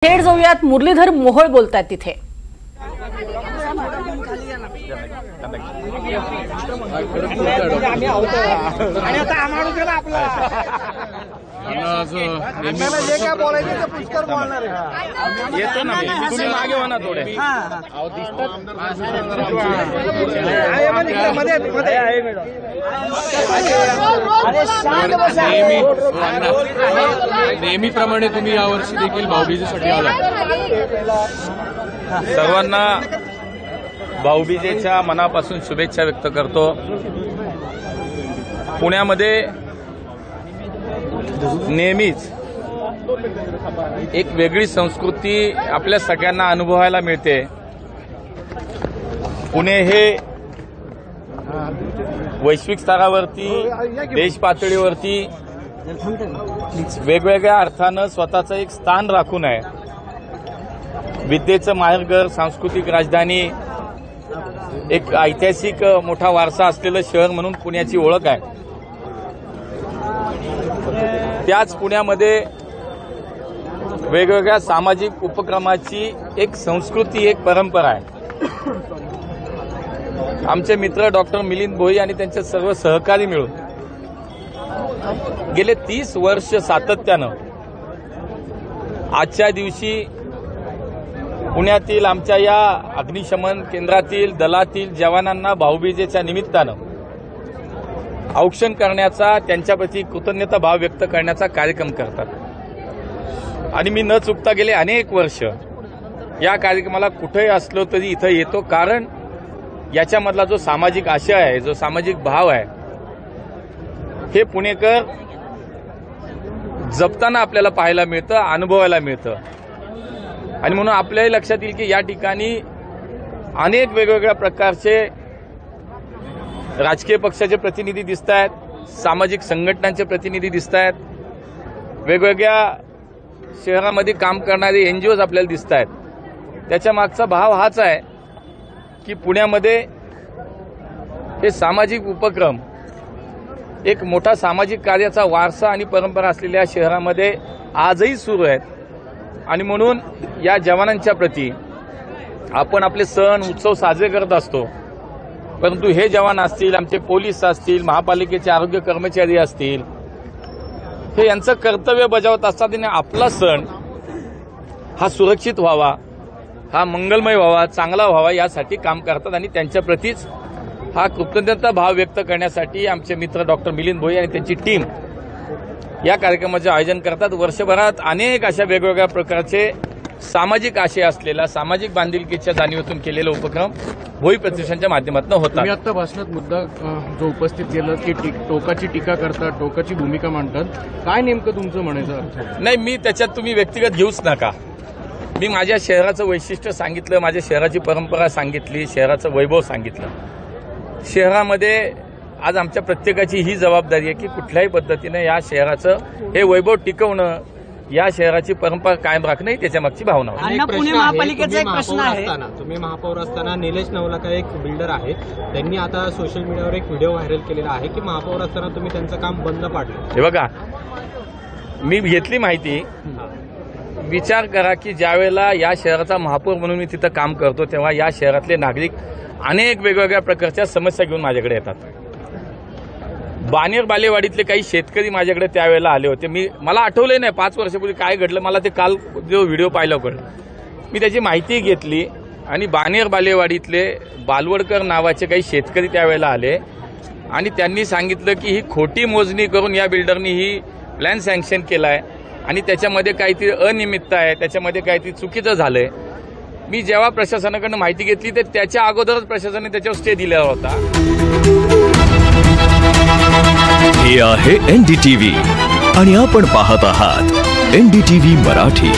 थेट जाऊयात, मुरलीधर मोहोळ बोलतात तिथे। येतो ना तुम्ही मागे व्हा ना थोडे। नेहमीप्रमाणे तुम्ही यावर्षी देखील भाऊबीजेसाठी आला। सर्वांना भाऊबीजेच्या मनापासून शुभेच्छा व्यक्त करतो। पुण्यामध्ये नेहमीच एक वेगळी संस्कृती आपल्या सगळ्यांना अनुभवायला मिळते। पुणे हे वैश्विक स्तरावरती, देश पातळीवरती वेगवेगळ्या अर्थानं स्वतःचं एक स्थान राखून आहे। विद्येचं माहेरघर, सांस्कृतिक राजधानी, एक ऐतिहासिक मोठा वारसा असलेलं शहर म्हणून पुण्याची ओळख आहे। त्याच पुण्यामध्ये वेगवेगळ्या सामाजिक उपक्रमाची एक संस्कृती, एक परंपरा आहे। आमचे मित्र डॉक्टर मिलिंद भोई आणि त्यांचे सर्व सहकारी मिळून गेले 30 वर्ष सातत्यानं आजच्या दिवशी पुण्यातील आमच्या या अग्निशमन केंद्रातील दलातील जवानांना भाऊबीजेच्या निमित्तानं औक्षण करण्याचा, त्यांच्याप्रती कृतज्ञता भाव व्यक्त करण्याचा कार्यक्रम करतात। आणि मी न चुकता गेले अनेक वर्ष या कार्यक्रमाला कुठेही असलो तरी इथं येतो, कारण याच्यामधला जो सामाजिक आशय आहे, जो सामाजिक भाव आहे, हे पुणेकर जपताना आपल्याला पाहायला मिळतं, अनुभवायला मिळतं। आणि म्हणून आपल्याही लक्षात येईल की या ठिकाणी अनेक वेगवेगळ्या प्रकारचे राजकीय पक्षाचे प्रतिनिधी दिसत आहेत, सामाजिक संघटनांचे प्रतिनिधी दिसत आहेत, वेगवेगळ्या शहरामध्ये काम करणारे एनजीओज आपल्याला दिसत आहेत। त्याच्या मागचा भाव हाच आहे की पुण्यामध्ये हे सामाजिक उपक्रम, एक मोठा सामाजिक कार्याचा वारसा आणि परंपरा असलेल्या शहरामध्ये आजही सुरू आहेत। आणि म्हणून या जवानांच्या प्रती आपण आपले सण उत्सव साजरे करत असतो, परंतु हे जवान असतील, आमचे पोलीस असतील, महापालिकेचे आरोग्य कर्मचारी असतील, हे यांचं कर्तव्य बजावत असतात आणि आपला सण हा सुरक्षित व्हावा, हा मंगलमय व्हावा, चांगला व्हावा यासाठी काम करतात। आणि त्यांच्या प्रतीच हा कृतज्ञता भाव व्यक्त करण्यासाठी आमचे मित्र डॉक्टर मिलिंद भोई आणि त्यांची टीम या कार्यक्रमाचे आयोजन करतात। वर्षभरात अनेक अशा वेगवेगळ्या प्रकारचे सामाजिक आशय असलेला, सामाजिक बांधिलकीच्या जाणीवेतून केलेला उपक्रम भोई प्रतिष्ठानच्या माध्यमातून होता। मी आता भाषणात मुद्दा जो उपस्थित केला की टोकाची टीका करतात, टोकाची भूमिका मांडतात, काय नेमकं तुमचं म्हणायचं अर्थ? नाही, मी त्याच्यात तुम्ही व्यक्तिगत घेऊच नका। मी माझ्या शहराचं वैशिष्ट्य सांगितलं, माझ्या शहराची परंपरा सांगितली, शहराचं वैभव सांगितलं। शहरामध्ये आज आमच्या प्रत्येकाची ही जबाबदारी आहे की कुठल्याही पद्धतीने या शहराचं हे वैभव टिकवणं, या शहराची परंपरा कायम राखणं ही त्याच्या मागची भावना आहे। पुणे महापालिकेचा एक प्रश्न आहे, तुम्ही महापौर असताना निलेश नवलाकर एक बिल्डर आहे, त्यांनी आता सोशल मीडियावर एक व्हिडिओ व्हायरल केलेला आहे की महापौर असताना तुम्ही त्यांचं काम बंद पाडलं। हे बघा, मी घेतली माहिती, विचार करा की ज्यावेळेला या शहराचा महापौर म्हणून मी तिथं काम करतो तेव्हा या शहरातले नागरिक अनेक वेगवेगळ्या प्रकारच्या समस्या घेऊन माझ्याकडे येतात। बानेर बालेवाडीतले काही शेतकरी माझ्याकडे त्यावेळेला आले होते। मला आठवलंय नाही 5 वर्षापूर्वी काय घडलं, मला ते काल जो व्हिडिओ पाहिला कळलं। मी त्याची माहिती घेतली आणि बानेर बालेवाडीतले बालवडकर नावाचे काही शेतकरी त्यावेळेला आले आणि त्यांनी सांगितलं की ही खोटी मोजणी करून या बिल्डरनी ही प्लॅन सँक्शन केलाय आणि त्याच्यामध्ये काहीतरी अनियमितता आहे, त्याच्यामध्ये काहीतरी चुकीचं झालंय। मी जेव्हा प्रशासनाकडून माहिती घेतली तर त्याच्या अगोदरच प्रशासनाने त्याच्यावर स्टे दिला होता। हे आहे NDTV आणि आपण पाहत आहात NDTV मराठी।